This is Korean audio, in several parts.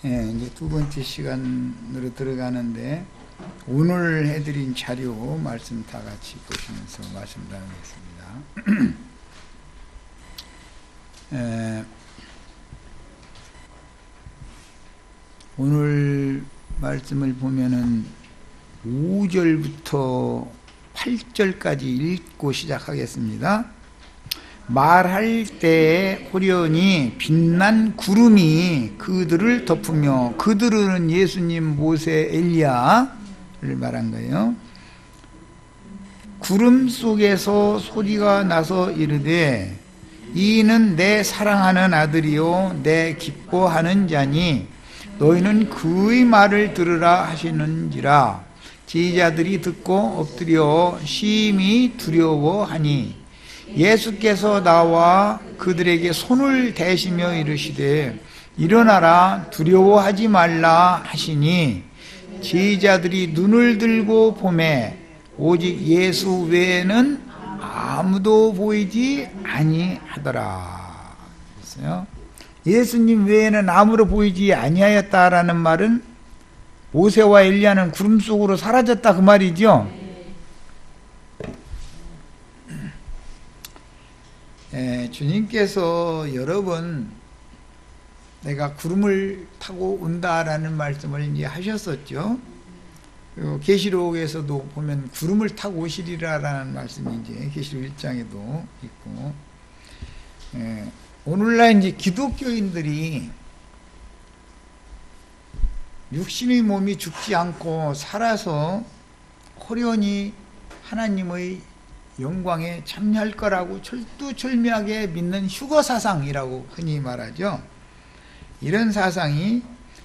이제 두 번째 시간으로 들어가는데 오늘 해드린 자료 말씀 다 같이 보시면서 말씀 나누겠습니다. 오늘 말씀을 보면은 5절부터 8절까지 읽고 시작하겠습니다. 말할 때 호련히 빛난 구름이 그들을 덮으며, 그들은 예수님, 모세, 엘리야를 말한 거예요. 구름 속에서 소리가 나서 이르되 이는 내 사랑하는 아들이요 내 기뻐하는 자니 너희는 그의 말을 들으라 하시는지라. 지휘자들이 듣고 엎드려 심히 두려워하니 예수께서 나와 그들에게 손을 대시며 이르시되 일어나라 두려워하지 말라 하시니 지휘자들이 눈을 들고 보매 오직 예수 외에는 아무도 보이지 아니하더라. 그랬어요. 예수님 외에는 아무도 보이지 아니하였다라는 말은 모세와 엘리야는 구름 속으로 사라졌다 그 말이죠. 주님께서 여러 번 내가 구름을 타고 온다라는 말씀을 이제 하셨었죠. 그리고 계시록에서도 보면 구름을 타고 오시리라라는 말씀이 이제 계시록 1장에도 있고, 오늘날 이제 기독교인들이 육신의 몸이 죽지 않고 살아서 호련히 하나님의 영광에 참여할 거라고 철두철미하게 믿는 휴거사상이라고 흔히 말하죠. 이런 사상이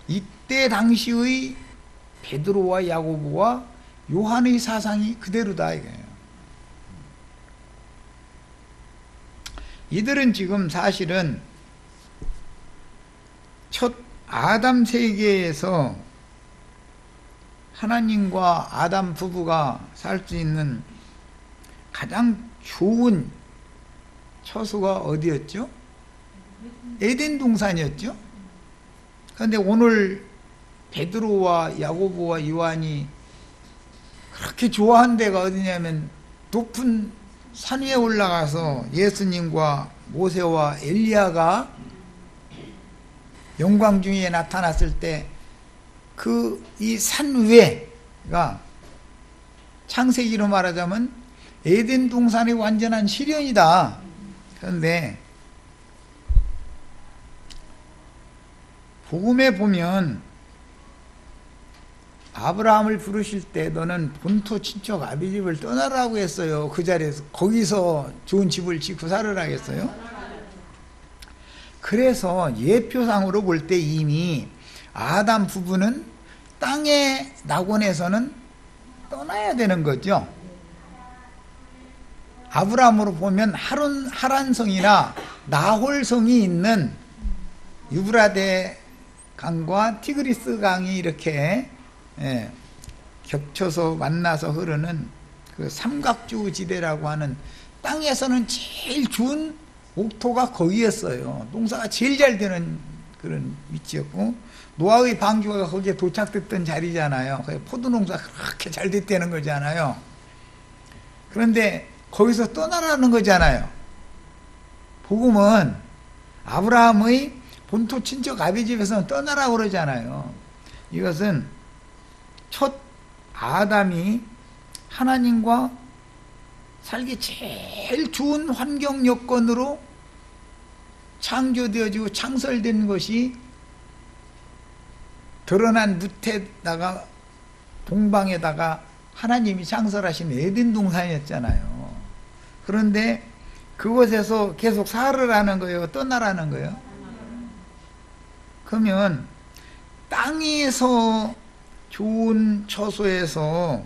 이때 당시의 베드로와 야고보와 요한의 사상이 그대로다 이거예요. 이들은 지금 사실은 첫 아담 세계에서 하나님과 아담 부부가 살 수 있는 가장 좋은 처소가 어디였죠? 에덴 동산이었죠. 그런데 오늘 베드로와 야고보와 요한이 그렇게 좋아한 데가 어디냐면 높은 산 위에 올라가서 예수님과 모세와 엘리야가 영광 중에 나타났을 때 그 이 산 위에가 창세기로 말하자면 에덴 동산의 완전한 실현이다. 그런데 복음에 보면 아브라함을 부르실 때 너는 본토 친척 아비 집을 떠나라고 했어요. 그 자리에서 거기서 좋은 집을 짓고 살으라고 했어요. 그래서 예표상으로 볼 때 이미 아담 부부는 땅의 낙원에서는 떠나야 되는 거죠. 아브라함으로 보면 하란성이나 나홀성이 있는 유브라데 강과 티그리스 강이 이렇게 겹쳐서 만나서 흐르는 그 삼각주 지대라고 하는 땅에서는 제일 좋은 옥토가 거기였어요. 농사가 제일 잘 되는 그런 위치였고, 노아의 방주가 거기에 도착됐던 자리잖아요. 포도 농사가 그렇게 잘 됐다는 거잖아요. 그런데 거기서 떠나라는 거잖아요. 복음은 아브라함의 본토 친척 아비 집에서는 떠나라고 그러잖아요. 이것은 첫 아담이 하나님과 살기 제일 좋은 환경 여건으로 창조되어지고 창설된 것이 드러난 무태다가 동방에다가 하나님이 창설하신 에덴 동산이었잖아요. 그런데 그곳에서 계속 살으라는 거예요? 떠나라는 거예요? 그러면 땅에서 좋은 처소에서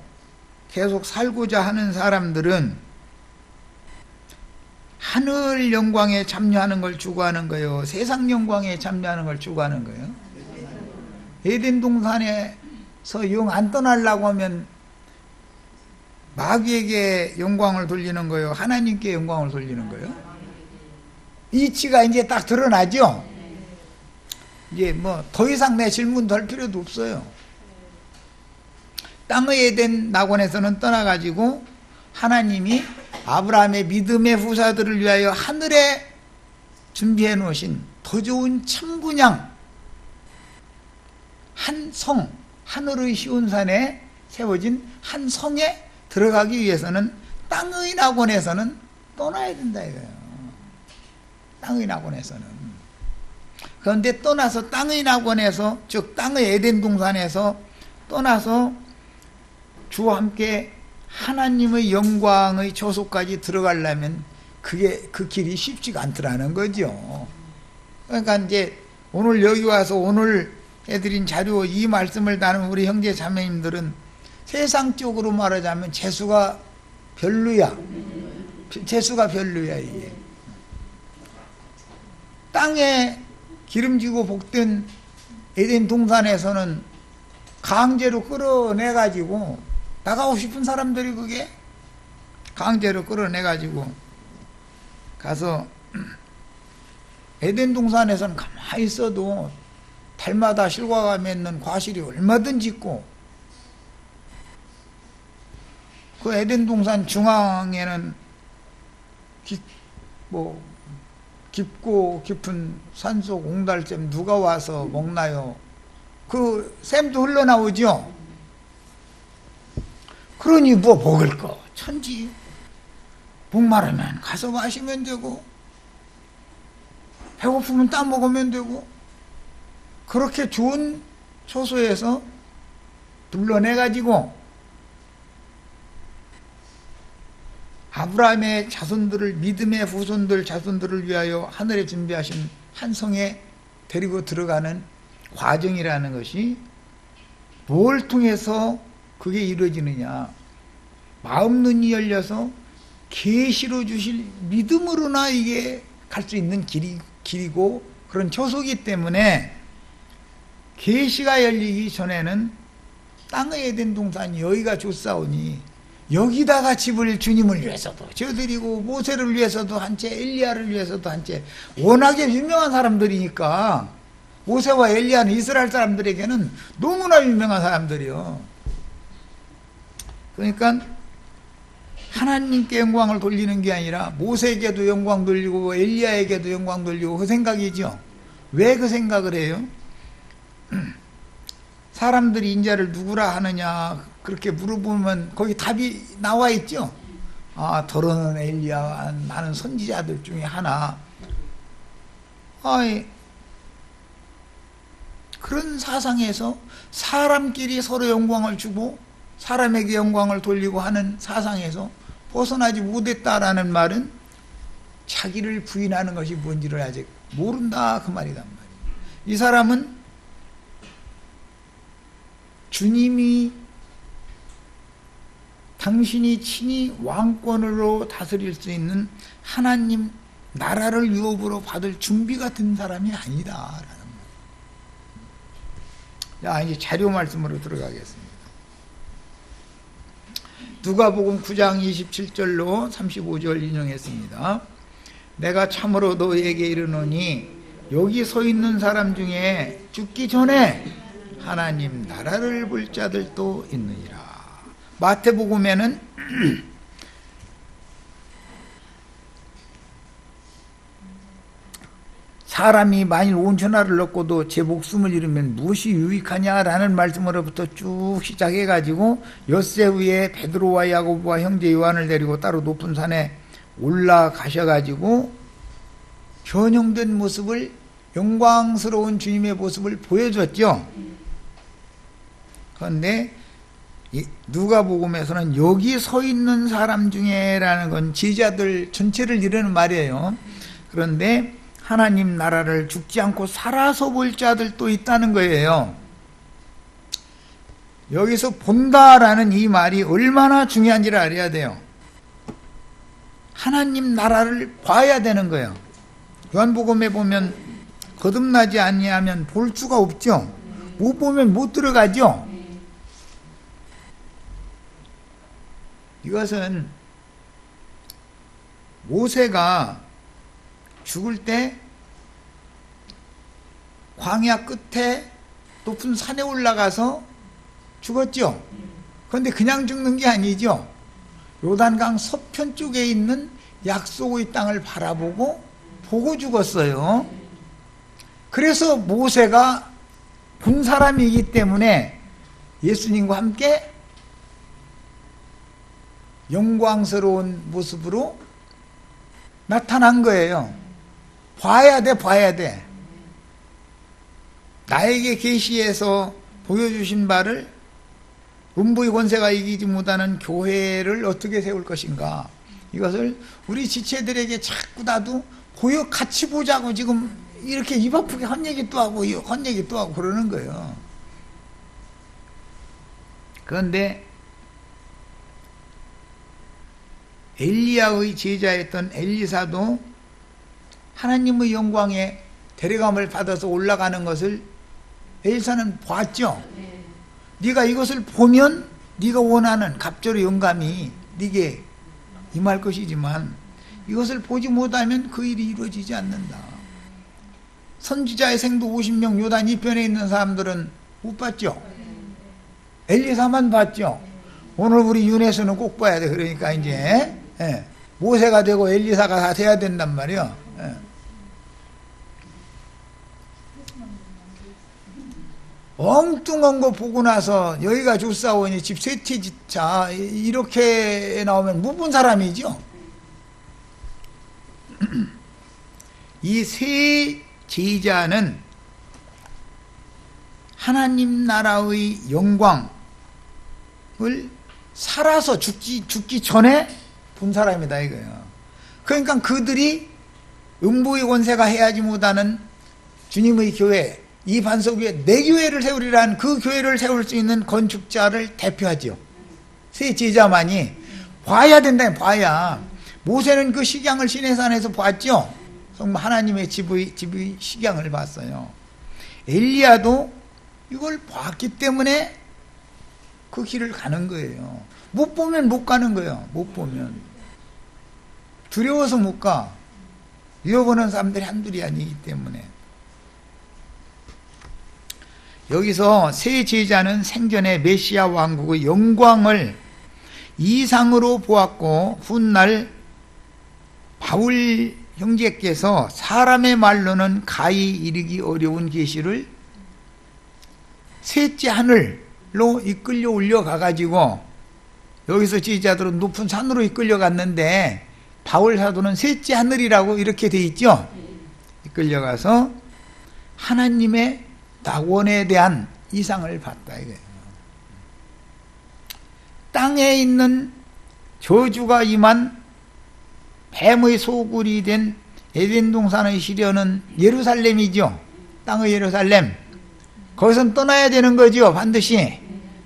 계속 살고자 하는 사람들은 하늘 영광에 참여하는 걸 추구하는 거예요? 세상 영광에 참여하는 걸 추구하는 거예요? 에덴 동산에서 영 안 떠나려고 하면 마귀에게 영광을 돌리는 거예요? 하나님께 영광을 돌리는 거예요? 이치가 이제 딱 드러나죠? 이제 뭐 더 이상 내 질문도 할 필요도 없어요. 땅의 에덴 낙원에서는 떠나가지고 하나님이 아브라함의 믿음의 후사들을 위하여 하늘에 준비해 놓으신 더 좋은 참분양 한 성, 하늘의 시온산에 세워진 한 성에 들어가기 위해서는 땅의 낙원에서는 떠나야 된다 이거예요. 땅의 낙원에서는. 그런데 떠나서 땅의 낙원에서, 즉 땅의 에덴 동산에서 떠나서 주와 함께 하나님의 영광의 처소까지 들어가려면 그 길이 쉽지가 않더라는 거죠. 그러니까 이제 오늘 여기 와서 오늘 해드린 자료 이 말씀을 다룬 우리 형제 자매님들은 세상적으로 말하자면 재수가 별로야. 재수가 별로야 이게. 땅에 기름지고 복된 에덴 동산에서는 강제로 끌어내가지고 나가고 싶은 사람들이 그게 강제로 끌어내가지고 가서 에덴 동산에서는 가만히 있어도 달마다 실과가 맺는 과실이 얼마든지 있고 그 에덴 동산 중앙에는 깊고 깊은 산속 옹달샘 누가 와서 먹나요? 그 샘도 흘러나오죠. 그러니 뭐 먹을 거 천지 목마르면 가서 마시면 되고 배고프면 따 먹으면 되고 그렇게 좋은 초소에서 불러내가지고 아브라함의 자손들을 믿음의 후손들 자손들을 위하여 하늘에 준비하신 한 성에 데리고 들어가는 과정이라는 것이 뭘 통해서 그게 이루어지느냐 마음 눈이 열려서 계시로 주실 믿음으로나 이게 갈 수 있는 길이고 그런 초소이기 때문에 계시가 열리기 전에는 땅의 에덴 동산 여기가 좋사오니 여기다가 집을 주님을 위해서도 저드리고 모세를 위해서도 한채 엘리야를 위해서도 한채 워낙에 유명한 사람들이니까 모세와 엘리야는 이스라엘 사람들에게는 너무나 유명한 사람들이요. 그러니까 하나님께 영광을 돌리는 게 아니라 모세에게도 영광 돌리고 엘리야에게도 영광 돌리고 그 생각이죠. 왜 그 생각을 해요? 사람들이 인자를 누구라 하느냐 그렇게 물어보면 거기 답이 나와 있죠. 아, 더러는 엘리야 많은 선지자들 중에 하나. 그런 사상에서 사람끼리 서로 영광을 주고 사람에게 영광을 돌리고 하는 사상에서 벗어나지 못했다라는 말은 자기를 부인하는 것이 뭔지를 아직 모른다 그 말이란 말이에요. 이 사람은 주님이 당신이 친히 왕권으로 다스릴 수 있는 하나님 나라를 유업으로 받을 준비가 된 사람이 아니다라는 거예요. 자, 이제 자료 말씀으로 들어가겠습니다. 누가복음 9장 27절로 35절 인용했습니다. 내가 참으로 너에게 이르노니 여기 서 있는 사람 중에 죽기 전에 하나님 나라를 볼 자들도 있느니라. 마태복음에는 사람이 만일 온 천하를 얻고도 제 목숨을 잃으면 무엇이 유익하냐라는 말씀으로부터 쭉 시작해가지고 엿새 후에 베드로와 야고보와 형제 요한을 데리고 따로 높은 산에 올라가셔가지고 변형된 모습을 영광스러운 주님의 모습을 보여줬죠. 그런데 누가복음에서는 여기 서 있는 사람 중에라는 건 제자들 전체를 이르는 말이에요. 그런데 하나님 나라를 죽지 않고 살아서 볼 자들도 있다는 거예요. 여기서 본다라는 이 말이 얼마나 중요한지를 알아야 돼요. 하나님 나라를 봐야 되는 거예요. 요한복음에 보면 거듭나지 아니하면 볼 수가 없죠. 못 보면 못 들어가죠. 이것은 모세가 죽을 때 광야 끝에 높은 산에 올라가서 죽었죠. 그런데 그냥 죽는 게 아니죠. 요단강 서편 쪽에 있는 약속의 땅을 바라보고 보고 죽었어요. 그래서 모세가 본 사람이기 때문에 예수님과 함께 영광스러운 모습으로 나타난 거예요. 봐야 돼, 봐야 돼. 나에게 계시에서 보여주신 바를 음부의 권세가 이기지 못하는 교회를 어떻게 세울 것인가, 이것을 우리 지체들에게 자꾸 나도 같이 보자고 지금 이렇게 입 아프게 헛얘기 또 하고 헛얘기 또 하고 그러는 거예요. 그런데 엘리야의 제자였던 엘리사도 하나님의 영광에 데려감을 받아서 올라가는 것을 엘리사는 봤죠. 네가 이것을 보면 네가 원하는 갑절의 영감이 네게 임할 것이지만 이것을 보지 못하면 그 일이 이루어지지 않는다. 선지자의 생도 50명 요단 이편에 있는 사람들은 못 봤죠. 엘리사만 봤죠. 오늘 우리 윤회수는 꼭 봐야 돼. 그러니까 이제 모세가 되고 엘리사가 다 돼야 된단 말이야. 엉뚱한 거 보고 나서 여기가 주사오니 집 쇠퇴 짓자 이렇게 나오면 못 본 사람이죠. 이 세 제자는 하나님 나라의 영광을 살아서 죽기 전에 본 사람이다 이거예요. 그러니까 그들이 음부의 권세가 해야지 못하는 주님의 교회, 이 반석 위에 내 교회를 세우리라는 그 교회를 세울 수 있는 건축자를 대표하죠. 세 제자만이 봐야 된다. 봐야. 모세는 그 식양을 시내산에서 봤죠. 하나님의 집의 식양을 봤어요. 엘리야도 이걸 봤기 때문에 그 길을 가는 거예요. 못 보면 못 가는 거예요. 못 보면 두려워서 못 가. 잃어버리는 사람들이 한둘이 아니기 때문에. 여기서 세 제자는 생전에 메시아 왕국의 영광을 이상으로 보았고 훗날 바울 형제께서 사람의 말로는 가히 이르기 어려운 계시를 셋째 하늘로 이끌려 올려가 가지고, 여기서 제자들은 높은 산으로 이끌려 갔는데 바울 사도는 셋째 하늘이라고 이렇게 돼 있죠. 이끌려가서 하나님의 낙원에 대한 이상을 봤다 이거예요. 땅에 있는 저주가 임한 뱀의 소굴이 된 에덴 동산의 시련은 예루살렘이죠. 땅의 예루살렘. 거기선 떠나야 되는 거죠. 반드시.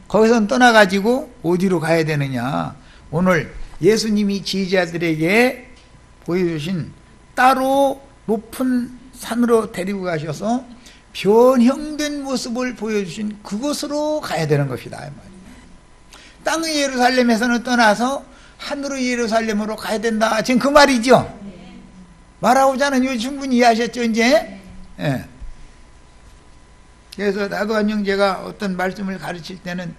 거기선 떠나가지고 어디로 가야 되느냐. 오늘 예수님이 제자들에게 보여주신 따로 높은 산으로 데리고 가셔서 변형된 모습을 보여주신 그곳으로 가야 되는 것이다. 땅의 예루살렘에서는 떠나서 하늘의 예루살렘으로 가야 된다. 지금 그 말이죠. 말하고자 하는 요 충분히 이해하셨죠 이제? 예. 그래서 나도한 형제가 어떤 말씀을 가르칠 때는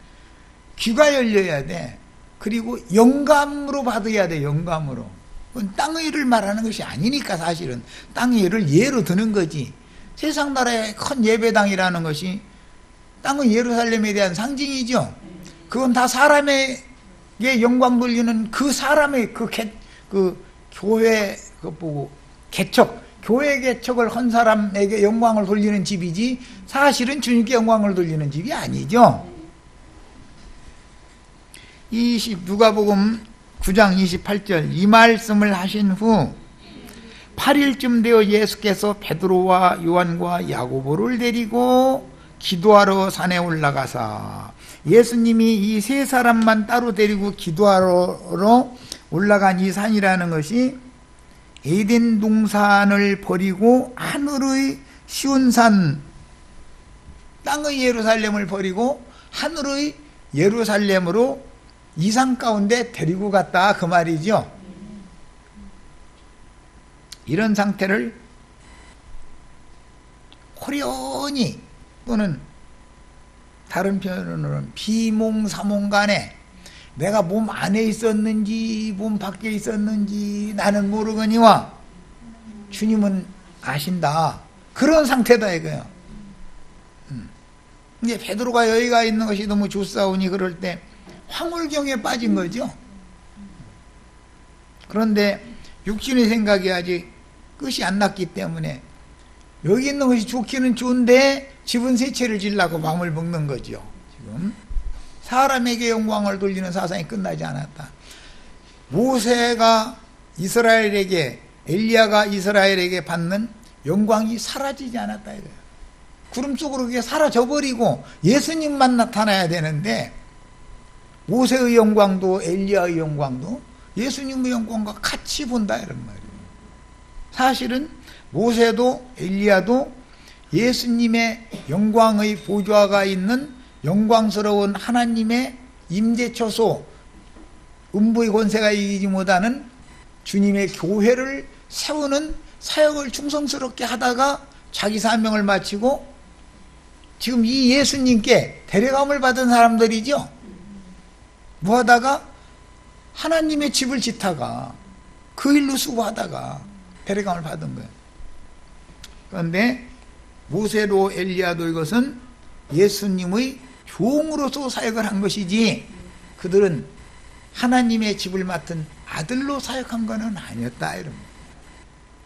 귀가 열려야 돼. 그리고 영감으로 받아야 돼. 영감으로. 그건 땅의 일을 말하는 것이 아니니까 사실은 땅의 일을 예로 드는 거지. 세상 나라의 큰 예배당이라는 것이 땅의 예루살렘에 대한 상징이죠. 그건 다 사람에게 영광 돌리는 그 사람의 그 교회 그거 보고 개척, 교회 개척을 한 사람에게 영광을 돌리는 집이지 사실은 주님께 영광을 돌리는 집이 아니죠. 누가복음 9장 28절 이 말씀을 하신 후 8일쯤 되어 예수께서 베드로와 요한과 야고보를 데리고 기도하러 산에 올라가사, 예수님이 이 세 사람만 따로 데리고 기도하러 올라간 이 산이라는 것이 에덴 동산을 버리고 하늘의 시온산, 땅의 예루살렘을 버리고 하늘의 예루살렘으로 이상 가운데 데리고 갔다 그 말이죠. 이런 상태를 호련히 또는 다른 표현으로는 비몽사몽간에 내가 몸 안에 있었는지 몸 밖에 있었는지 나는 모르거니와 주님은 아신다. 그런 상태다 이거예요. 이제 베드로가 여기가 있는 것이 너무 좋사오니 그럴 때 황홀경에 빠진 거죠. 그런데 육신의 생각이 아직 끝이 안 났기 때문에 여기 있는 것이 좋기는 좋은데 집은 세 채를 지려고 마음을 먹는 거죠. 지금 사람에게 영광을 돌리는 사상이 끝나지 않았다. 모세가 이스라엘에게, 엘리야가 이스라엘에게 받는 영광이 사라지지 않았다 이거예요. 구름 속으로 그게 사라져버리고 예수님만 나타나야 되는데 모세의 영광도 엘리야의 영광도 예수님의 영광과 같이 본다 이런 말이에요. 사실은 모세도 엘리야도 예수님의 영광의 보좌가 있는 영광스러운 하나님의 임재처소, 음부의 권세가 이기지 못하는 주님의 교회를 세우는 사역을 충성스럽게 하다가 자기 사명을 마치고 지금 이 예수님께 데려감을 받은 사람들이죠. 뭐 하다가 하나님의 집을 짓다가 그 일로 수고하다가 데려감을 받은 거예요. 그런데 모세도 엘리야도 이것은 예수님의 종으로서 사역을 한 것이지 그들은 하나님의 집을 맡은 아들로 사역한 것은 아니었다. 이런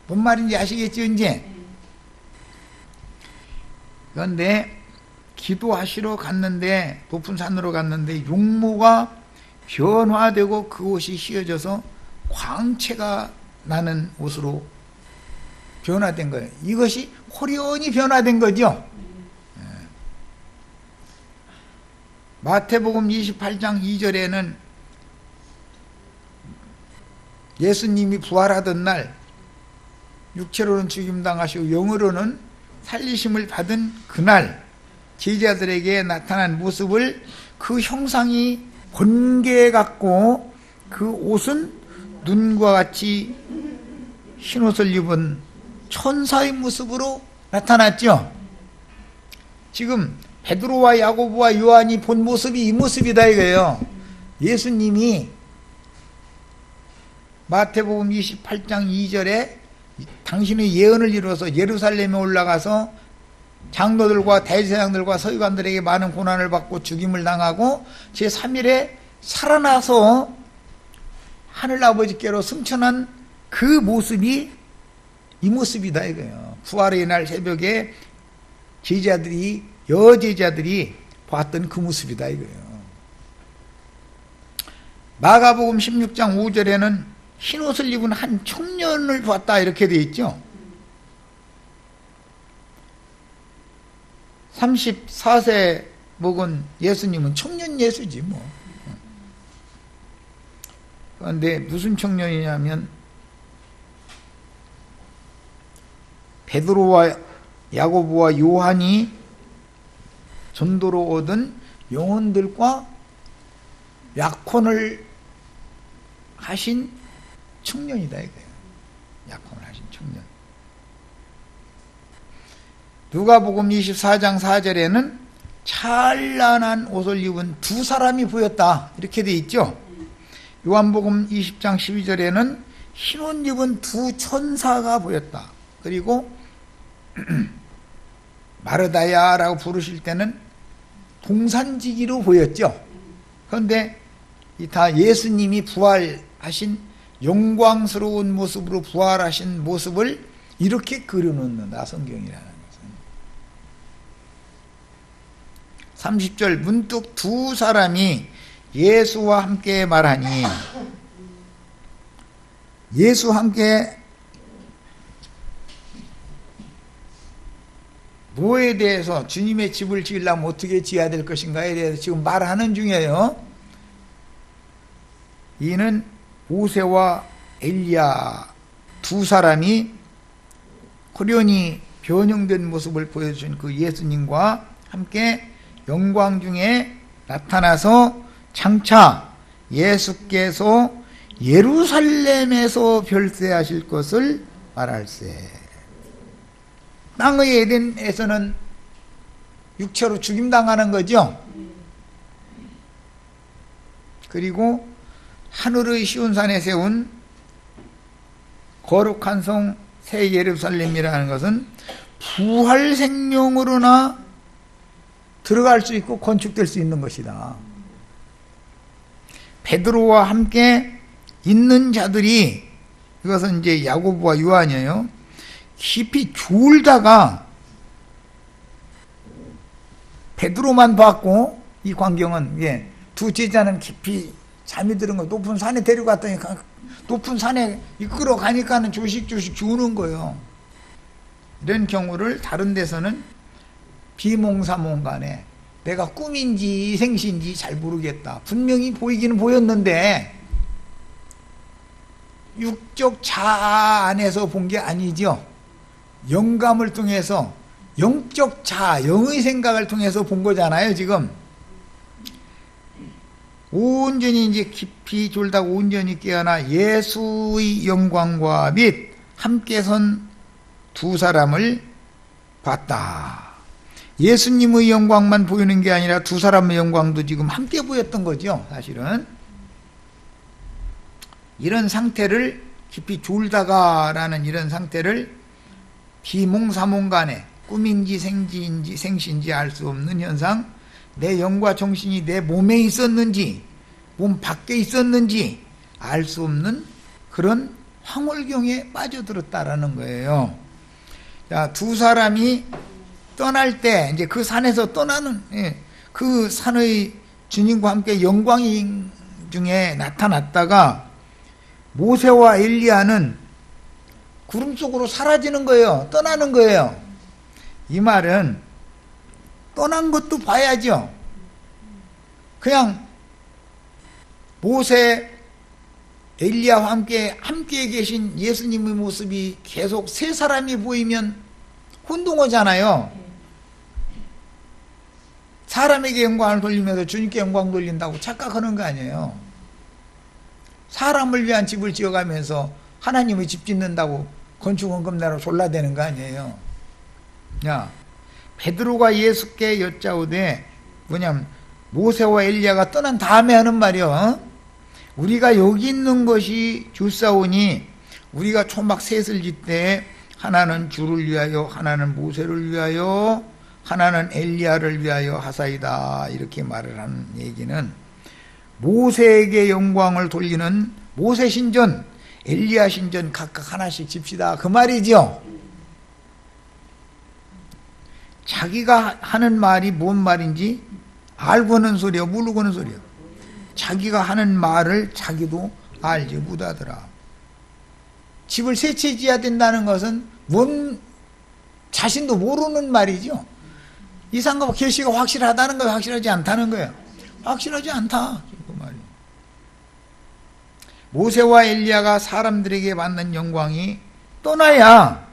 뭔 말인지 아시겠죠 이제? 그런데 기도하시러 갔는데 높은 산으로 갔는데 용모가 변화되고 그 옷이 휘어져서 광채가 나는 옷으로 변화된 거예요. 이것이 호련히 변화된 거죠. 마태복음 28장 2절에는 예수님이 부활하던 날 육체로는 죽임당하시고 영으로는 살리심을 받은 그날 제자들에게 나타난 모습을 그 형상이 번개 같고 그 옷은 눈과 같이 흰옷을 입은 천사의 모습으로 나타났죠. 지금 베드로와 야고보와 요한이 본 모습이 이 모습이다 이거예요. 예수님이 마태복음 28장 2절에 당신의 예언을 이루어서 예루살렘에 올라가서 장로들과 대제사장들과 서기관들에게 많은 고난을 받고 죽임을 당하고 제3일에 살아나서 하늘아버지께로 승천한 그 모습이 이 모습이다 이거예요. 부활의 날 새벽에 제자들이 여제자들이 봤던 그 모습이다 이거예요. 마가복음 16장 5절에는 흰옷을 입은 한 청년을 봤다 이렇게 되어 있죠. 34세 먹은 예수님은 청년 예수지 뭐. 그런데 무슨 청년이냐면 베드로와 야고보와 요한이 전도로 얻은 영혼들과 약혼을 하신 청년이다 이거예요. 약혼을 하신 청년. 누가복음 24장 4절에는 찬란한 옷을 입은 두 사람이 보였다 이렇게 돼 있죠. 요한복음 20장 12절에는 흰옷 입은 두 천사가 보였다. 그리고 마르다야라고 부르실 때는 동산지기로 보였죠. 그런데 다 예수님이 부활하신 영광스러운 모습으로 부활하신 모습을 이렇게 그려놓는다 성경이라는 것은. 30절 문득 두 사람이 예수와 함께 말하니 예수와 함께 뭐에 대해서 주님의 집을 지으려면 어떻게 지어야 될 것인가에 대해서 지금 말하는 중이에요. 이는 모세와 엘리야 두 사람이 호련히 변형된 모습을 보여준 그 예수님과 함께 영광 중에 나타나서 장차 예수께서 예루살렘에서 별세하실 것을 말할세. 땅의 에덴에서는 육체로 죽임당하는 거죠. 그리고 하늘의 시온산에 세운 거룩한 성 새 예루살렘이라는 것은 부활 생명으로나 들어갈 수 있고 건축될 수 있는 것이다. 베드로와 함께 있는 자들이, 이것은 이제 야고보와 요한이에요. 깊이 졸다가 베드로만 봤고, 이 광경은 두 제자는 깊이 잠이 드는 거, 높은 산에 데려갔더니 높은 산에 이끌어 가니까는 조식조식 주는 거예요. 이런 경우를 다른 데서는 비몽사몽간에 내가 꿈인지 생시인지 잘 모르겠다. 분명히 보이기는 보였는데 육적 자아 안에서 본 게 아니죠. 영감을 통해서, 영적 자아, 영의 생각을 통해서 본 거잖아요, 지금. 온전히 이제 깊이 졸다가 온전히 깨어나 예수의 영광과 및 함께 선 두 사람을 봤다. 예수님의 영광만 보이는 게 아니라 두 사람의 영광도 지금 함께 보였던 거죠, 사실은. 이런 상태를, 깊이 졸다가라는 이런 상태를 비몽사몽간에 꿈인지 생시인지 알 수 없는 현상, 내 영과 정신이 내 몸에 있었는지 몸 밖에 있었는지 알 수 없는 그런 황홀경에 빠져들었다라는 거예요. 자, 두 사람이 떠날 때, 이제 그 산에서 떠나는, 그 산의 주님과 함께 영광이 중에 나타났다가 모세와 엘리야는 구름 속으로 사라지는 거예요. 떠나는 거예요. 이 말은 떠난 것도 봐야죠. 그냥 모세, 엘리야와 함께 계신 예수님의 모습이 계속 세 사람이 보이면 혼동하잖아요. 사람에게 영광을 돌리면서 주님께 영광 돌린다고 착각하는 거 아니에요. 사람을 위한 집을 지어가면서 하나님의 집 짓는다고 건축원금 내러 졸라대는 거 아니에요. 야, 베드로가 예수께 여짜오되, 뭐냐면 모세와 엘리야가 떠난 다음에 하는 말이요. 우리가 여기 있는 것이 줄사오니 우리가 초막 셋을 짓되 하나는 주를 위하여, 하나는 모세를 위하여, 하나는 엘리야를 위하여 하사이다. 이렇게 말을 하는 얘기는 모세에게 영광을 돌리는 모세 신전, 엘리야 신전 각각 하나씩 집시다, 그 말이죠. 자기가 하는 말이 뭔 말인지 알고는 소리요, 모르고는 소리요. 자기가 하는 말을 자기도 알지 못하더라. 집을 세 채 지어야 된다는 것은 뭔 자신도 모르는 말이죠. 이상과 계시가 확실하다는 거예요, 확실하지 않다는 거예요? 확실하지 않다, 그 말이. 모세와 엘리야가 사람들에게 받는 영광이 떠나야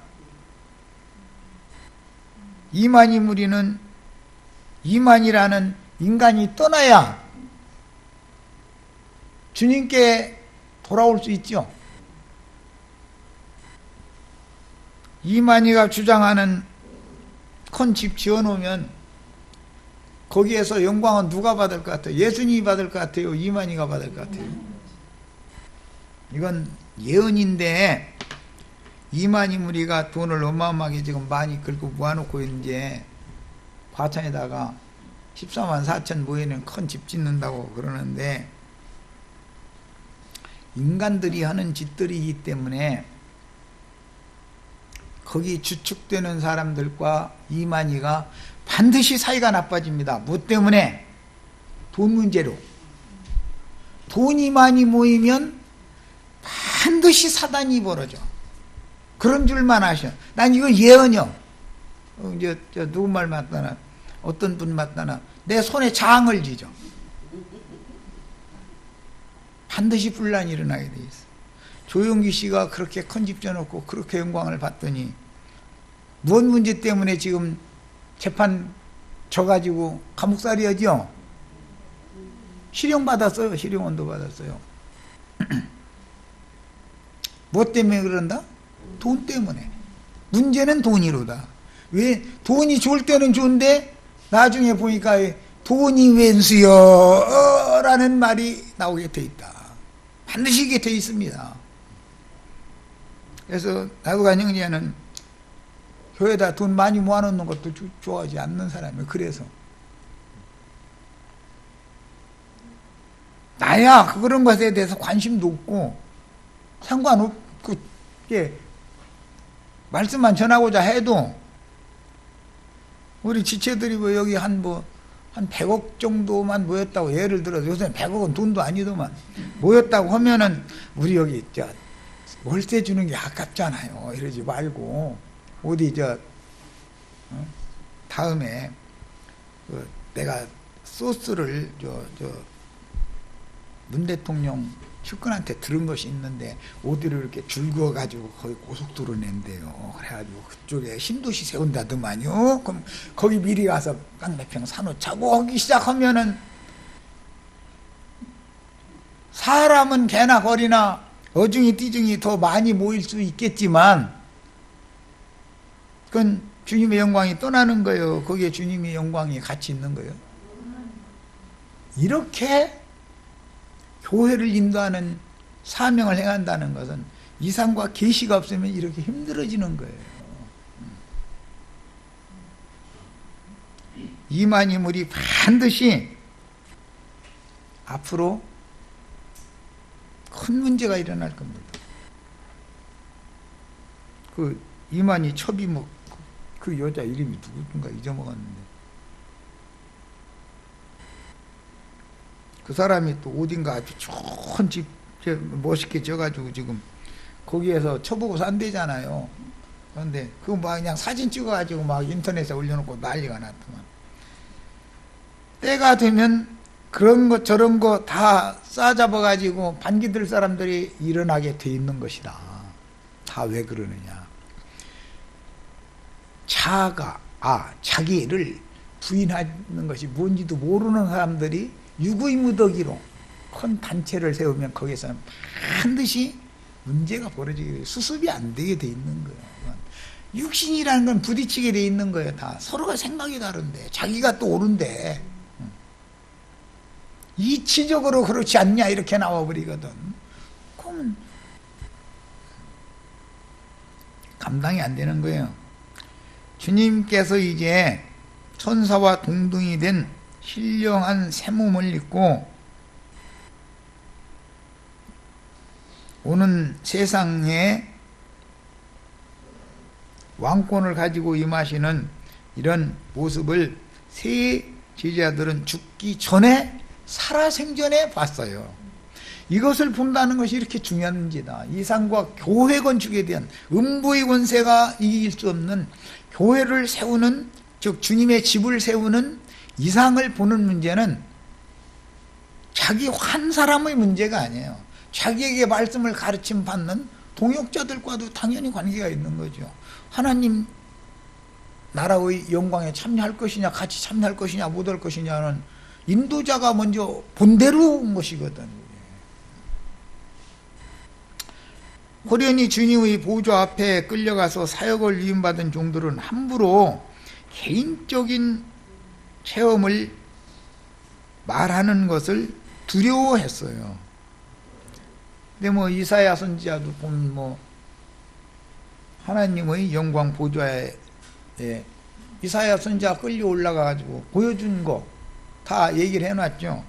이만희 무리는, 이만이라는 인간이 떠나야 주님께 돌아올 수 있죠. 이만희가 주장하는 큰 집 지어놓으면 거기에서 영광은 누가 받을 것 같아요? 예수님이 받을 것 같아요? 이만희가 받을 것 같아요? 이건 예언인데, 이만희 무리가 돈을 어마어마하게 지금 많이 긁고 모아놓고 이제 과천에다가 14만 4천 모이는 큰 집 짓는다고 그러는데, 인간들이 하는 짓들이기 때문에 거기 주축되는 사람들과 이만희가 반드시 사이가 나빠집니다. 뭐 때문에? 돈 문제로. 돈이 많이 모이면 반드시 사단이 벌어져. 그런 줄만 아셔. 난 이거 예언이요. 누구 말 맞다나, 어떤 분 맞다나, 내 손에 장을 지죠. 반드시 분란이 일어나게 돼 있어. 조용기 씨가 그렇게 큰 집 져놓고 그렇게 영광을 받더니 무슨 문제 때문에 지금 재판 져가지고 감옥살이하죠? 실형 받았어요. 실형원도 받았어요. 뭐 때문에 그런다? 돈 때문에. 문제는 돈이로다. 왜 돈이 좋을 때는 좋은데 나중에 보니까 돈이 웬수여 라는 말이 나오게 돼 있다. 반드시 이게 돼 있습니다. 그래서 나그간 형제는 교회에다 돈 많이 모아놓는 것도 좋아하지 않는 사람이에요. 그래서 나야 그런 것에 대해서 관심도 없고 상관없고 말씀만 전하고자 해도 우리 지체들이 뭐 여기 한 100억 정도만 모였다고 예를 들어서 요새 100억은 돈도 아니더만 모였다고 하면은 우리 여기 월세 주는 게 아깝잖아요. 이러지 말고 어디 다음에 내가 소스를 문 대통령 측근한테 들은 것이 있는데 어디를 이렇게 줄 그어가지고 거기 고속도로 낸대요. 그래가지고 그쪽에 신도시 세운다더만요. 그럼 거기 미리 가서 깡매평 사놓자고 하기 시작하면은 사람은 개나 거리나 어중이 띠중이 더 많이 모일 수 있겠지만 그건 주님의 영광이 떠나는 거예요. 거기에 주님의 영광이 같이 있는 거예요. 이렇게 교회를 인도하는 사명을 행한다는 것은 이상과 계시가 없으면 이렇게 힘들어지는 거예요. 이만희물이 반드시 앞으로 큰 문제가 일어날 겁니다. 그 이만희 첩이목 그 여자 이름이 누구든가 잊어먹었는데 그 사람이 또 어딘가 아주 좋은 집 멋있게 져가지고 지금 거기에서 쳐보고 산대잖아요. 그런데 그거 막 그냥 사진 찍어가지고 막 인터넷에 올려놓고 난리가 났더만. 때가 되면 그런 것 저런 거 다 싸잡아가지고 반기들 사람들이 일어나게 돼 있는 것이다. 다 왜 그러느냐. 자기를 부인하는 것이 뭔지도 모르는 사람들이 유구이무더기로 큰 단체를 세우면 거기서는 반드시 문제가 벌어지게 수습이 안 되게 돼 있는 거예요. 육신이라는 건 부딪히게 돼 있는 거예요. 다 서로가 생각이 다른데 자기가 또 옳은데 이치적으로 그렇지 않냐 이렇게 나와버리거든. 그러면 감당이 안 되는 거예요. 주님께서 이제 천사와 동등이 된 신령한 새 몸을 입고 오는 세상에 왕권을 가지고 임하시는 이런 모습을 새 제자들은 죽기 전에 살아생전에 봤어요. 이것을 본다는 것이 이렇게 중요한 문제다. 이상과 교회 건축에 대한 음부의 권세가 이길 수 없는 교회를 세우는, 즉 주님의 집을 세우는 이상을 보는 문제는 자기 한 사람의 문제가 아니에요. 자기에게 말씀을 가르침 받는 동역자들과도 당연히 관계가 있는 거죠. 하나님 나라의 영광에 참여할 것이냐, 같이 참여할 것이냐, 못할 것이냐는 인도자가 먼저 본대로 온 것이거든. 호련히 주님의 보좌 앞에 끌려가서 사역을 위임받은 종들은 함부로 개인적인 체험을 말하는 것을 두려워했어요. 근데 이사야 선지자도 보면 하나님의 영광 보좌에 이사야 선지자 끌려 올라가가지고 보여준 거 다 얘기를 해놨죠.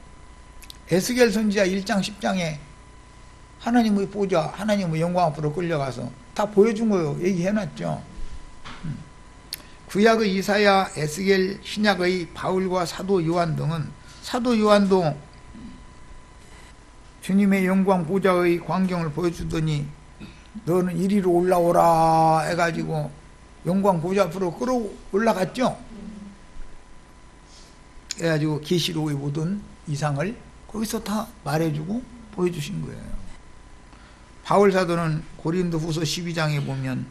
에스겔 선지자 1장 10장에 하나님의 보좌, 하나님의 영광 앞으로 끌려가서 다 보여준 거요. 얘기해놨죠. 구약의 이사야, 에스겔, 신약의 바울과 사도 요한 등은 사도 요한도 주님의 영광 보좌의 광경을 보여주더니 너는 이리로 올라오라 해가지고 영광 보좌 앞으로 끌어 올라갔죠. 그래가지고 계시록의 모든 이상을 거기서 다 말해주고 보여주신 거예요. 바울 사도는 고린도 후서 12장에 보면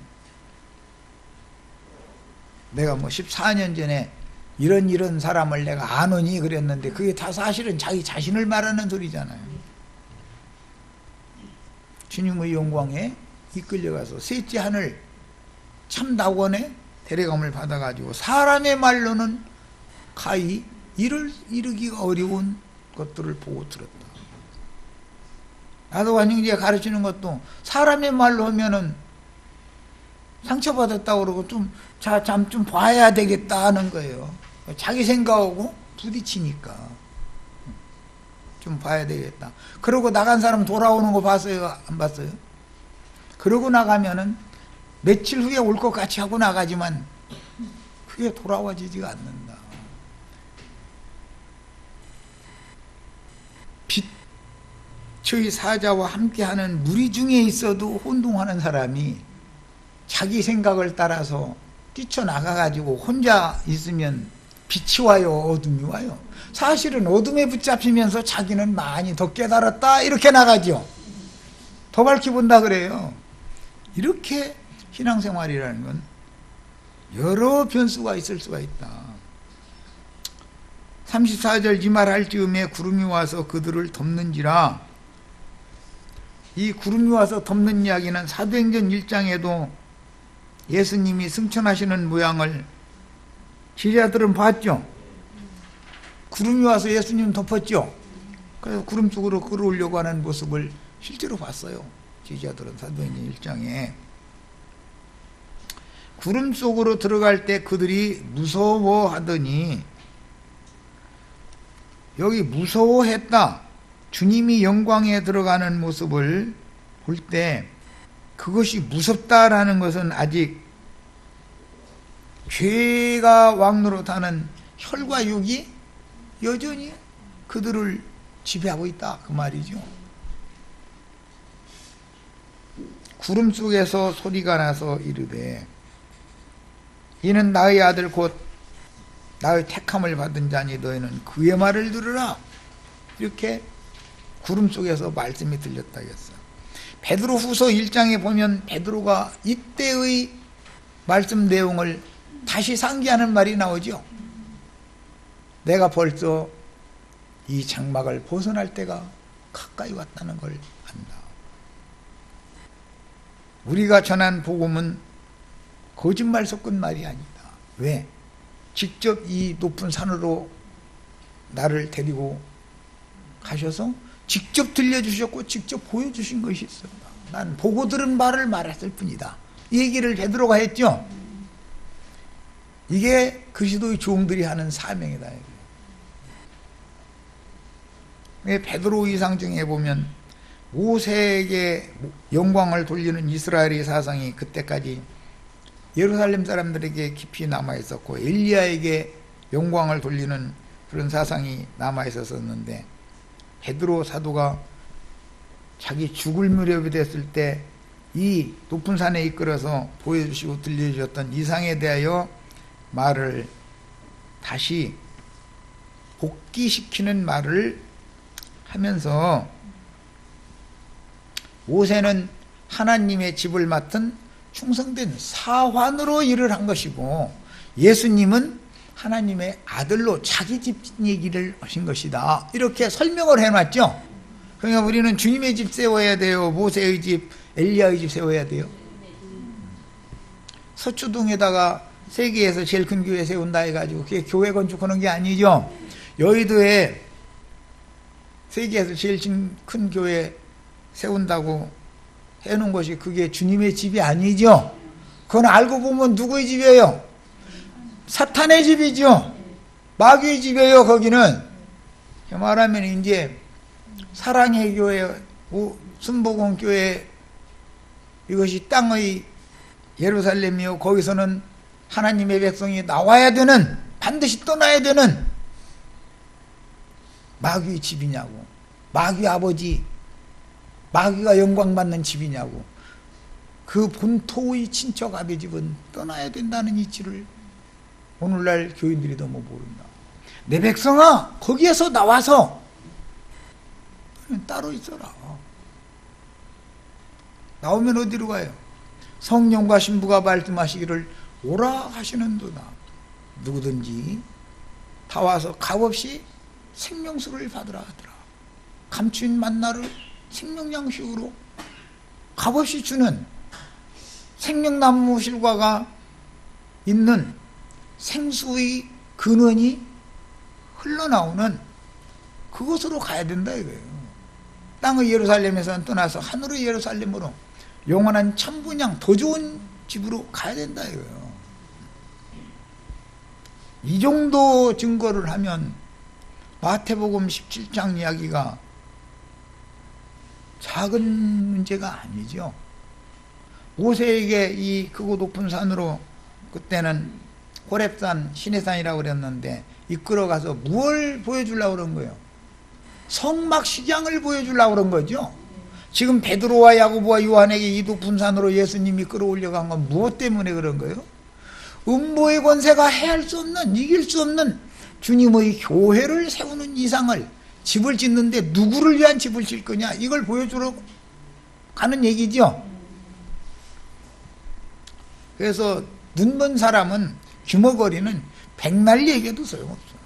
내가 14년 전에 이런 사람을 내가 아노니 그랬는데 그게 다 사실은 자기 자신을 말하는 소리잖아요. 주님의 영광에 이끌려가서 셋째 하늘 참 낙원에 데려감을 받아가지고 사람의 말로는 가히 이르기가 어려운 것들을 보고 들었다. 나도 완영지가 가르치는 것도 사람의 말로 하면은 상처받았다고 그러고 좀 봐야 되겠다 하는 거예요. 자기 생각하고 부딪히니까 좀 봐야 되겠다. 그러고 나간 사람 돌아오는 거 봤어요? 안 봤어요? 그러고 나가면은 며칠 후에 올 것 같이 하고 나가지만 그게 돌아와지지가 않는다. 빛의 사자와 함께하는 무리 중에 있어도 혼동하는 사람이 자기 생각을 따라서 뛰쳐나가가지고 혼자 있으면 빛이 와요, 어둠이 와요? 사실은 어둠에 붙잡히면서 자기는 많이 더 깨달았다 이렇게 나가죠. 더 밝히 본다 그래요. 이렇게 신앙생활이라는 건 여러 변수가 있을 수가 있다. 34절 이 말 할 즈음에 구름이 와서 그들을 덮는지라. 이 구름이 와서 덮는 이야기는 사도행전 1장에도 예수님이 승천하시는 모양을 제자들은 봤죠. 구름이 와서 예수님 덮었죠. 그래서 구름 속으로 끌어오려고 하는 모습을 실제로 봤어요. 제자들은 사도행전 1장에. 구름 속으로 들어갈 때 그들이 무서워하더니, 여기 무서워했다. 주님이 영광에 들어가는 모습을 볼 때 그것이 무섭다라는 것은 아직 죄가 왕노릇하는 혈과 육이 여전히 그들을 지배하고 있다 그 말이죠. 구름 속에서 소리가 나서 이르되 이는 나의 아들 곧 나의 택함을 받은 자니 너희는 그의 말을 들으라. 이렇게 구름 속에서 말씀이 들렸다 했어요. 베드로 후서 1장에 보면 베드로가 이때의 말씀 내용을 다시 상기하는 말이 나오죠. 내가 벌써 이 장막을 벗어날 때가 가까이 왔다는 걸 안다. 우리가 전한 복음은 거짓말 섞은 말이 아니다. 왜? 직접 이 높은 산으로 나를 데리고 가셔서 직접 들려주셨고 직접 보여주신 것이 있습니다. 난 보고 들은 말을 말했을 뿐이다. 이 얘기를 베드로가 했죠. 이게 그리스도의 종들이 하는 사명이다. 베드로 이상 중에 보면 모세에게 영광을 돌리는 이스라엘의 사상이 그때까지 예루살렘 사람들에게 깊이 남아있었고 엘리야에게 영광을 돌리는 그런 사상이 남아있었는데 베드로 사도가 자기 죽을 무렵이 됐을 때 이 높은 산에 이끌어서 보여주시고 들려주셨던 이상에 대하여 말을 다시 복귀시키는 말을 하면서 모세는 하나님의 집을 맡은 충성된 사환으로 일을 한 것이고 예수님은 하나님의 아들로 자기 집 얘기를 하신 것이다. 이렇게 설명을 해놨죠. 그러니까 우리는 주님의 집 세워야 돼요? 모세의 집, 엘리야의 집 세워야 돼요? 서초동에다가 세계에서 제일 큰 교회 세운다 해가지고 그게 교회 건축하는 게 아니죠. 여의도에 세계에서 제일 큰 교회 세운다고 해놓은 것이 그게 주님의 집이 아니죠. 그건 알고 보면 누구의 집이에요? 사탄의 집이죠. 마귀의 집이에요. 거기는 말하면 이제 사랑의 교회, 순복음 교회, 이것이 땅의 예루살렘이요. 거기서는 하나님의 백성이 나와야 되는, 반드시 떠나야 되는 마귀의 집이냐고. 마귀 아버지, 마귀가 영광받는 집이냐고. 그 본토의 친척 아비 집은 떠나야 된다는 이치를 오늘날 교인들이 너무 모른다. 내 백성아, 거기에서 나와서 따로 있어라. 나오면 어디로 가요? 성령과 신부가 말씀하시기를 오라 하시는도다. 누구든지 다 와서 값없이 생명수를 받으라 하더라. 감추인 만나를 생명양식으로 값없이 주는 생명나무 실과가 있는 생수의 근원이 흘러나오는 그곳으로 가야 된다 이거예요. 땅의 예루살렘에서 떠나서 하늘의 예루살렘으로 영원한 천분양 더 좋은 집으로 가야 된다 이거예요. 이 정도 증거를 하면 마태복음 17장 이야기가 작은 문제가 아니죠. 모세에게 이 크고 높은 산으로, 그때는 호렙산, 시내산이라고 그랬는데, 이끌어가서 뭘 보여주려고 그런 거예요? 성막시장을 보여주려고 그런 거죠. 지금 베드로와 야고보와 요한에게 이 높은 산으로 예수님이 끌어올려 간 건 무엇 때문에 그런 거예요? 음보의 권세가 해할 수 없는, 이길 수 없는 주님의 교회를 세우는 이상을, 집을 짓는데 누구를 위한 집을 질 거냐, 이걸 보여주러 가는 얘기죠. 그래서 눈먼 사람은 귀머거리는 백날 얘기해도 소용없어.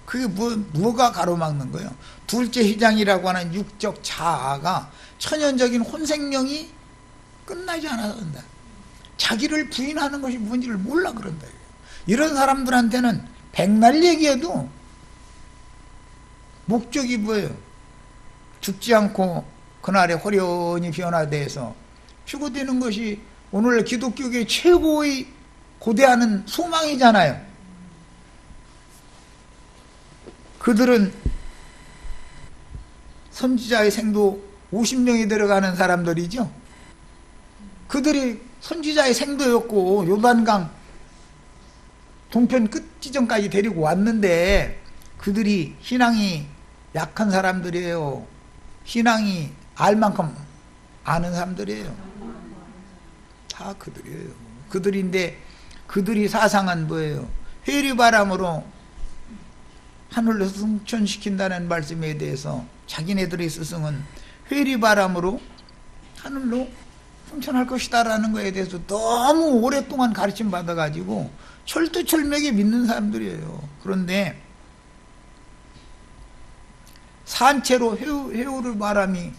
그게 뭐가 가로막는 거예요? 둘째 희장이라고 하는 육적 자아가, 천연적인 혼생명이 끝나지 않아서 그런다. 자기를 부인하는 것이 뭔지를 몰라 그런다. 이런 사람들한테는 백날 얘기해도 목적이 뭐예요? 죽지 않고 그날에 호련히 변화돼서 휴거되는 것이 오늘 기독교계의 최고의 고대하는 소망이잖아요. 그들은 선지자의 생도 50명이 들어가는 사람들이죠. 그들이 선지자의 생도였고 요단강 동편 끝 지점까지 데리고 왔는데, 그들이 신앙이 약한 사람들이에요? 신앙이 알 만큼 아는 사람들이에요? 다 그들이에요. 그들인데, 그들이 사상은 뭐예요? 회리바람으로 하늘로 승천시킨다는 말씀에 대해서 자기네들의 스승은 회리바람으로 하늘로 승천할 것이다라는 것에 대해서 너무 오랫동안 가르침 받아가지고 철두철미하게 믿는 사람들이에요. 그런데 산채로 회오를 바람이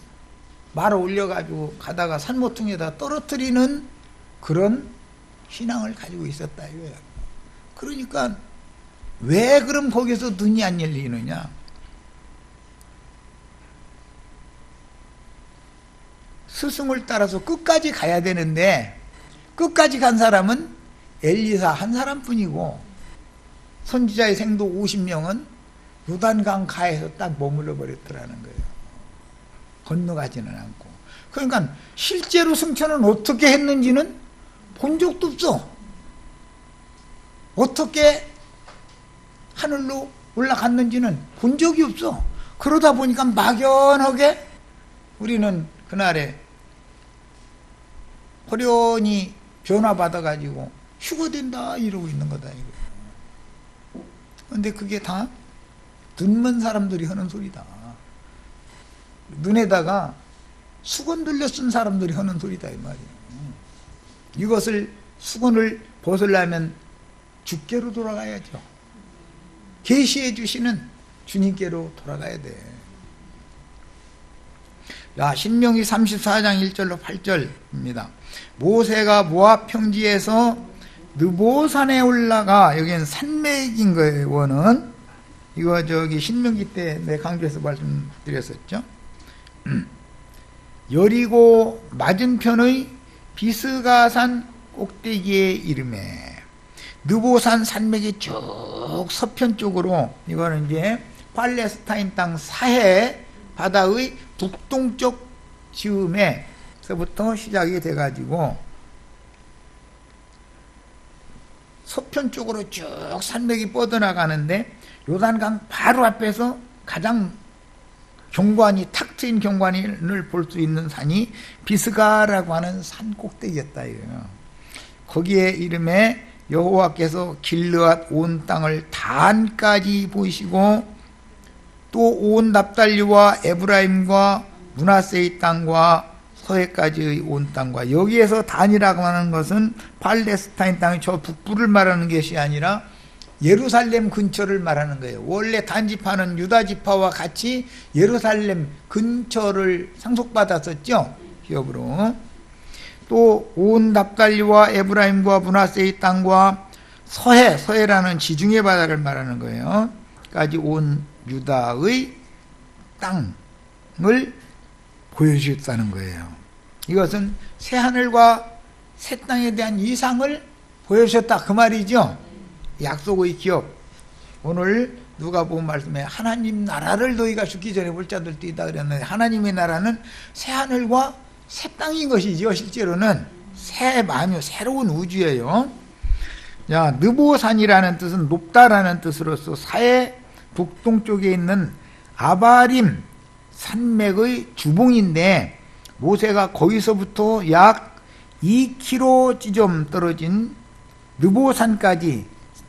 말아 올려가지고 가다가 산모퉁이에다 떨어뜨리는 그런 신앙을 가지고 있었다 이거야. 그러니까 왜 그럼 거기서 눈이 안 열리느냐? 스승을 따라서 끝까지 가야 되는데, 끝까지 간 사람은 엘리사 한 사람뿐이고, 선지자의 생도 50명은 요단강 가에서 딱 머물러 버렸더라는 거예요. 건너가지는 않고. 그러니까 실제로 승천은 어떻게 했는지는 본 적도 없어. 어떻게 하늘로 올라갔는지는 본 적이 없어. 그러다 보니까 막연하게 우리는 그날에 호련히 변화받아가지고 휴거된다 이러고 있는 거다 이거예요. 근데 그게 다 눈먼 사람들이 하는 소리다. 눈에다가 수건 들려 쓴 사람들이 하는 소리다 이 말이에요. 이것을, 수건을 벗으려면 주께로 돌아가야죠. 계시해 주시는 주님께로 돌아가야 돼. 야, 신명기 34장 1절로 8절입니다. 모세가 모압 평지에서 느보산에 올라가, 여기는 산맥인 거예요. 원은 이거 신명기 때 내 강조해서 말씀드렸었죠. 여리고 맞은편의 비스가산 꼭대기에 이름에, 느보산 산맥이 쭉 서편 쪽으로, 이거는 이제 팔레스타인 땅 사해 바다의 북동쪽 지음에서부터 시작이 돼가지고 서편 쪽으로 쭉 산맥이 뻗어나가는데, 요단강 바로 앞에서 가장 경관이, 탁 트인 경관을 볼 수 있는 산이 비스가라고 하는 산 꼭대기였다 이거예요. 거기에 이름에 여호와께서 길르앗 온 땅을 단까지 보이시고, 또 온 납달리와 에브라임과 므낫세의 땅과 서해까지의 온 땅과, 여기에서 단이라고 하는 것은 팔레스타인 땅의 저 북부를 말하는 것이 아니라 예루살렘 근처를 말하는 거예요. 원래 단지파는 유다지파와 같이 예루살렘 근처를 상속받았었죠, 기업으로. 또 온 납달리와 에브라임과 므낫세의 땅과 서해라는 지중해 바다를 말하는 거예요. 까지 온 유다의 땅을 보여주셨다는 거예요. 이것은 새 하늘과 새 땅에 대한 이상을 보여주셨다 그 말이죠. 약속의 기업. 오늘 누가복음 말씀에 하나님 나라를 너희가 죽기 전에 볼 자들도 있다 그랬는데, 하나님의 나라는 새 하늘과 새 땅인 것이죠. 실제로는 새 만유, 새로운 우주예요. 자, 느보산이라는 뜻은 높다라는 뜻으로서 사해 북동쪽에 있는 아바림 산맥의 주봉인데, 모세가 거기서부터 약 2km 떨어진 느보산까지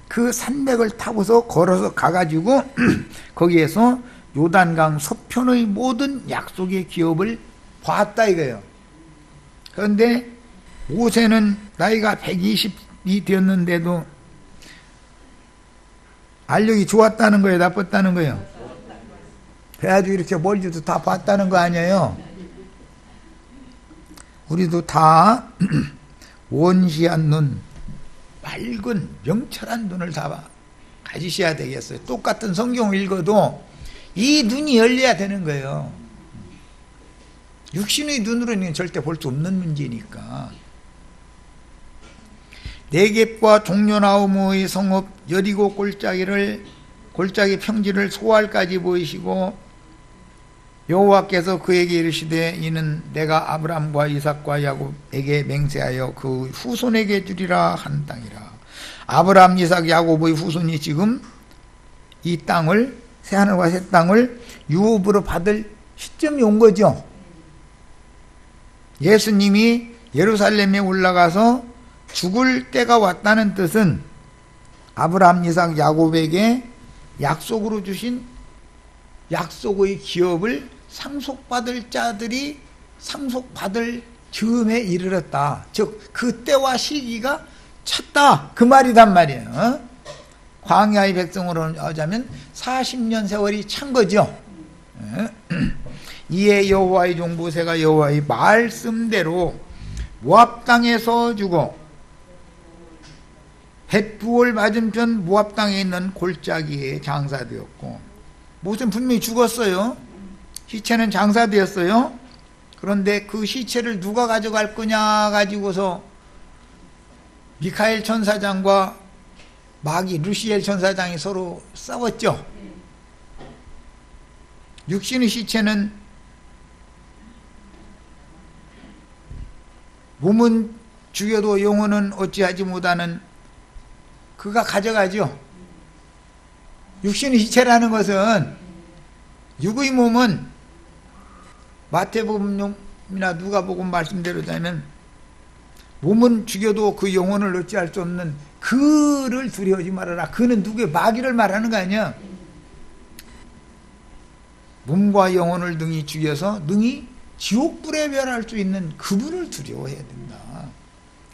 그 산맥을 타고서 걸어서 가가지고 거기에서 요단강 서편의 모든 약속의 기업을 봤다 이거예요. 그런데 모세는 나이가 120이 되었는데도 알력이 좋았다는 거예요, 나빴다는 거예요? 그래가지고 이렇게 멀리도 다 봤다는 거 아니에요? 우리도 다 원시한 눈, 맑은 명철한 눈을 다 가지셔야 되겠어요. 똑같은 성경을 읽어도 이 눈이 열려야 되는 거예요. 육신의 눈으로는 절대 볼 수 없는 문제니까. 네겝과 종려나무의 성읍 여리고 골짜기 평지를 소알까지 보이시고, 여호와께서 그에게 이르시되 이는 내가 아브람과 이삭과 야곱에게 맹세하여 그 후손에게 주리라 한 땅이라. 아브람, 이삭, 야곱의 후손이 지금 이 땅을, 새하늘과 새 땅을 유업으로 받을 시점이 온 거죠. 예수님이 예루살렘에 올라가서 죽을 때가 왔다는 뜻은 아브람, 이삭, 야곱에게 약속으로 주신 약속의 기업을 상속받을 자들이 상속받을 즈음에 이르렀다. 즉 그때와 시기가 찼다 그 말이단 말이에요. 광야의 백성으로 하자면 40년 세월이 찬 거죠. 이에 여호와의 종 모세가 여호와의 말씀대로 모압 땅에서 주고 벳부올 맞은편 모압 땅에 있는 골짜기에 장사되었고, 모세는 분명히 죽었어요. 시체는 장사되었어요. 그런데 그 시체를 누가 가져갈 거냐 가지고서 미카엘 천사장과 마귀 루시엘 천사장이 서로 싸웠죠. 육신의 시체는 몸은 죽여도 영혼은 어찌하지 못하는 그가 가져가죠. 육신의 시체라는 것은, 육의 몸은 마태복음이나 누가복음 말씀대로자면 몸은 죽여도 그 영혼을 어찌할 수 없는 그를 두려워하지 말아라. 그는 누구의 마귀를 말하는 거 아니야. 몸과 영혼을 능히 죽여서 능히 지옥불에 멸할 수 있는 그분을 두려워해야 된다.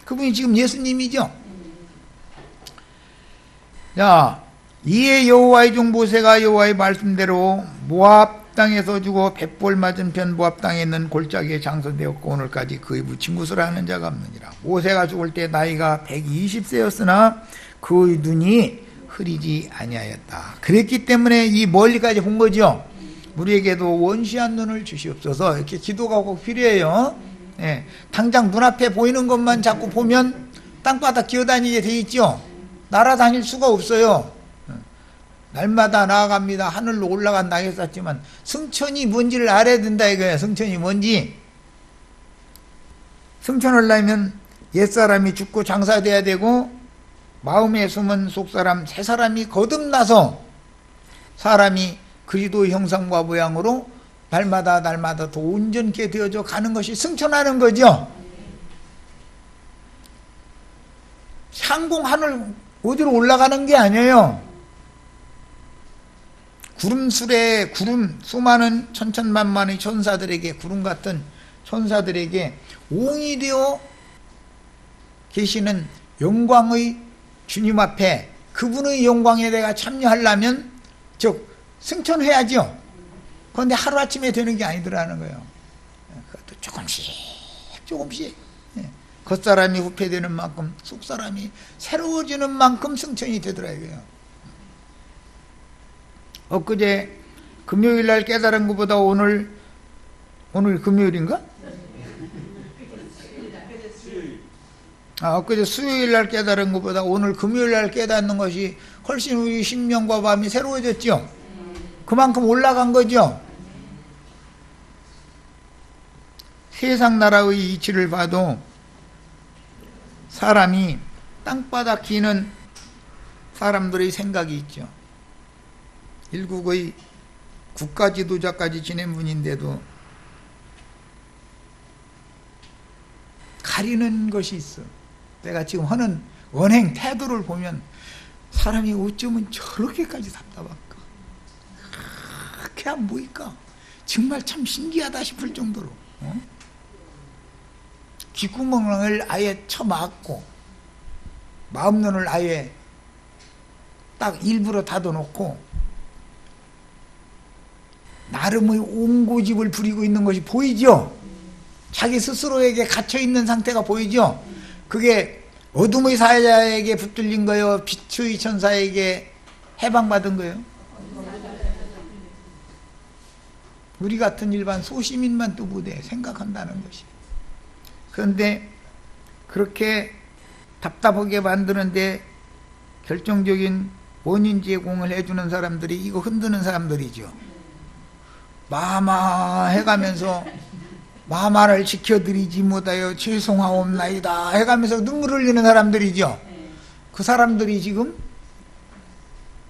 그분이 지금 예수님이죠. 자, 이에 여호와의 종 모세가 여호와의 말씀대로 모압 땅에서 주고 벳볼 맞은편 모압 땅에 있는 골짜기에 장사되었고 오늘까지 그의 묻힌 곳을 아는 자가 없느니라. 모세가 죽을 때 나이가 120세였으나 그의 눈이 흐리지 아니하였다. 그랬기 때문에 이 멀리까지 본 거죠. 우리에게도 원시한 눈을 주시옵소서. 이렇게 기도가 꼭 필요해요. 예, 당장 눈앞에 보이는 것만 자꾸 보면 땅바닥 기어다니게 돼 있죠. 날아다닐 수가 없어요. 날마다 나아갑니다. 하늘로 올라간다 했었지만 승천이 뭔지를 알아야 된다 이거예요. 승천이 뭔지. 승천하려면 옛사람이 죽고 장사돼야 되고, 마음에 숨은 속사람 새 사람이 거듭나서 사람이 그리스도의 형상과 모양으로 날마다 더 온전케 되어져 가는 것이 승천하는 거죠. 상공 하늘 어디로 올라가는 게 아니에요. 구름술에 수많은 천천만만의 천사들에게, 구름 같은 천사들에게 옹이 되어 계시는 영광의 주님 앞에 그분의 영광에 내가 참여하려면 즉 승천해야죠. 그런데 하루아침에 되는 게 아니더라는 거예요. 그것도 조금씩 겉사람이 후패되는 만큼 속사람이 새로워지는 만큼 승천이 되더라 이거예요. 엊그제 금요일날 깨달은 것보다 오늘 금요일인가? 엊그제 수요일날 깨달은 것보다 오늘 금요일날 깨닫는 것이 훨씬 우리 심령과 마음이 새로워졌죠. 그만큼 올라간 거죠. 세상 나라의 이치를 봐도 사람이 땅바닥 기는 사람들의 생각이 있죠. 일국의 국가 지도자까지 지낸 분인데도 가리는 것이 있어. 내가 지금 하는 언행 태도를 보면 사람이 어쩌면 저렇게까지 답답할까? 그렇게 안 보일까? 정말 참 신기하다 싶을 정도로 귓구멍을 아예 쳐막고 마음눈을 아예 딱 일부러 닫아놓고 나름의 옹고집을 부리고 있는 것이 보이죠? 자기 스스로에게 갇혀있는 상태가 보이죠? 그게 어둠의 사자에게 붙들린 거요? 빛의 천사에게 해방받은 거요? 우리 같은 일반 소시민만 또 못해 생각한다는 것이. 그런데 그렇게 답답하게 만드는데 결정적인 원인 제공을 해주는 사람들이 이거 흔드는 사람들이죠. 마마 해가면서 마마를 지켜드리지 못하여 죄송하옵나이다 해가면서 눈물을 흘리는 사람들이죠. 그 사람들이 지금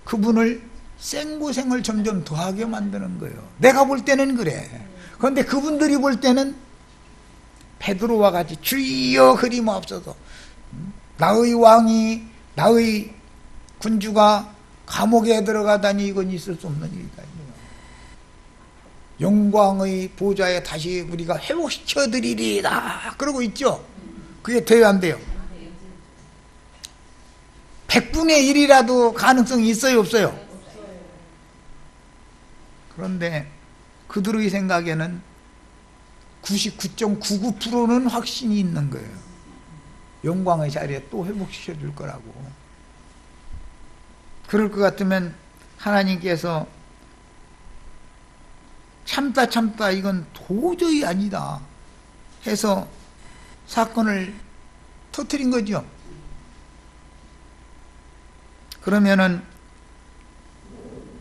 그분을 생고생을 점점 더하게 만드는 거예요. 내가 볼 때는 그래. 그런데 그분들이 볼 때는 베드로와 같이 주여 흐림없어서 나의 왕이 나의 군주가 감옥에 들어가다니 이건 있을 수 없는 일이다. 영광의 보좌에 다시 우리가 회복시켜드리리다 그러고 있죠. 그게 돼야 안 돼요? 100분의 1이라도 가능성이 있어요 없어요? 그런데 그들의 생각에는 99.99%는 확신이 있는 거예요. 영광의 자리에 또 회복시켜 줄 거라고. 그럴 것 같으면 하나님께서 참다 이건 도저히 아니다 해서 사건을 터뜨린 거죠. 그러면은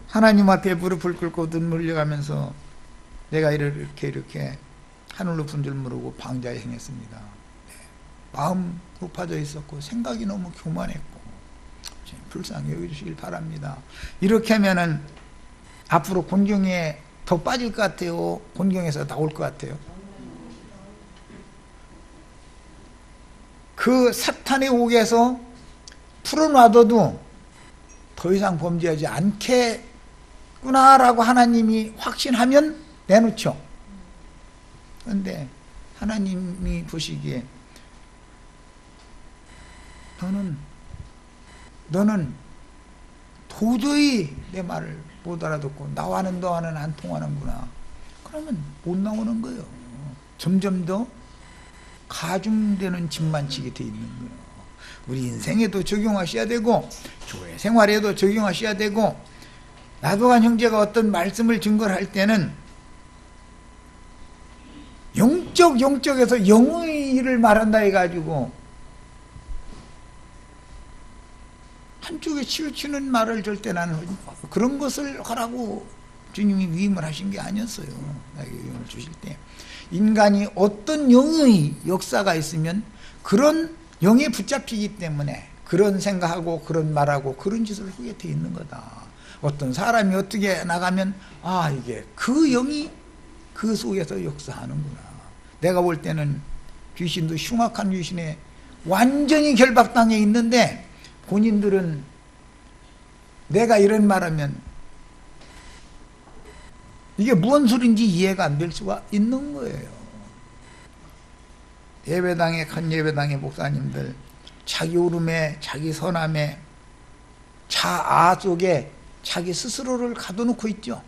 하나님 앞에 무릎을 꿇고 눈물 흘려가면서 내가 이렇게 하늘로 분줄 모르고 방자에 행했습니다. 네. 마음 높아져 있었고 생각이 너무 교만했고 불쌍히 여겨주시길 바랍니다. 이렇게 하면은 앞으로 곤경에 더 빠질 것 같아요? 곤경에서 나올 것 같아요? 그 사탄의 옥에서 풀어놔둬도 더 이상 범죄하지 않겠구나라고 하나님이 확신하면 내놓죠. 그런데 하나님이 보시기에 너는 도저히 내 말을 못 알아듣고 너와는 안 통하는구나. 그러면 못 나오는 거예요. 점점 더 가중되는 짐만 지게 돼 있는 거예요. 우리 인생에도 적용하셔야 되고 교회 생활에도 적용하셔야 되고 나도한 형제가 어떤 말씀을 증거를 할 때는 영적에서 영의 일을 말한다 해가지고 한쪽에 치우치는 말을 절대 나는 그런 것을 하라고 주님이 위임을 하신 게 아니었어요. 나에게 위임을 주실 때 인간이 어떤 영의 역사가 있으면 그런 영에 붙잡히기 때문에 그런 생각하고 그런 말하고 그런 짓을 하게 돼 있는 거다. 어떤 사람이 어떻게 나가면 이게 그 영이 그 속에서 역사하는구나. 내가 볼 때는 귀신도 흉악한 귀신에 완전히 결박당해 있는데 본인들은 내가 이런 말하면 이게 무슨 소린지 이해가 안 될 수가 있는 거예요. 예배당의 큰 예배당의 목사님들 자기 울음에 자기 선함에 자아 속에 자기 스스로를 가둬놓고 있죠.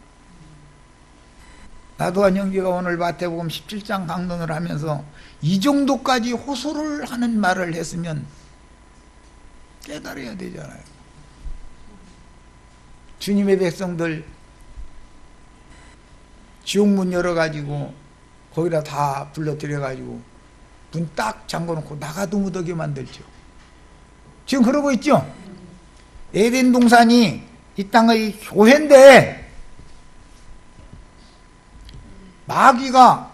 나도한 형제가 오늘 마태복음 17장 강론을 하면서 이 정도까지 호소를 하는 말을 했으면 깨달아야 되잖아요. 주님의 백성들 지옥문 열어가지고 거기다 다 불러들여가지고 문 딱 잠궈놓고 나가도 못하게 만들죠. 지금 그러고 있죠. 에덴 동산이 이 땅의 교회인데 마귀가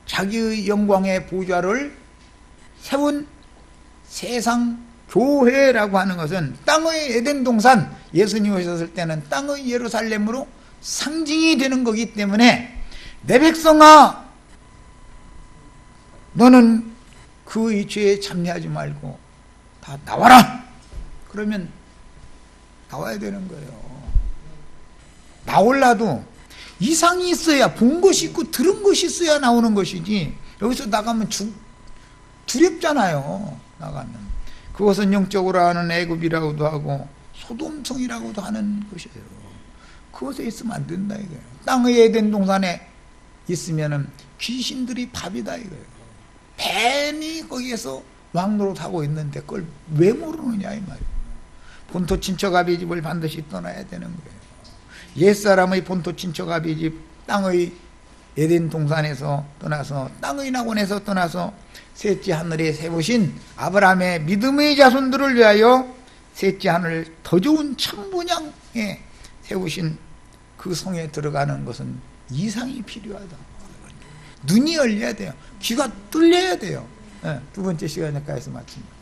자기의 영광의 보좌를 세운 세상 교회라고 하는 것은 땅의 에덴 동산, 예수님 오셨을 때는 땅의 예루살렘으로 상징이 되는 거기 때문에 내 백성아 너는 그의 죄에 참여하지 말고 다 나와라. 그러면 나와야 되는 거예요. 나올라도 이상이 있어야, 본 것이 있고 들은 것이 있어야 나오는 것이지 여기서 나가면 두렵잖아요. 나가면 그것은 영적으로 하는 애굽이라고도 하고 소돔성이라고도 하는 것이에요. 그것에 있으면 안 된다 이거예요. 땅의 에덴 동산에 있으면은 귀신들이 밥이다 이거예요. 뱀이 거기에서 왕노릇하고 있는데 그걸 왜 모르느냐 이 말이에요. 본토 친척 아비 집을 반드시 떠나야 되는 거예요. 옛사람의 본토 친척 아비 집 땅의 에덴 동산에서 떠나서 땅의 낙원에서 떠나서 셋째 하늘에 세우신 아브라함의 믿음의 자손들을 위하여 셋째 하늘 더 좋은 천분양에 세우신 그 성에 들어가는 것은 이상이 필요하다. 눈이 열려야 돼요. 귀가 뚫려야 돼요. 두 번째 시간에까지 마칩니다.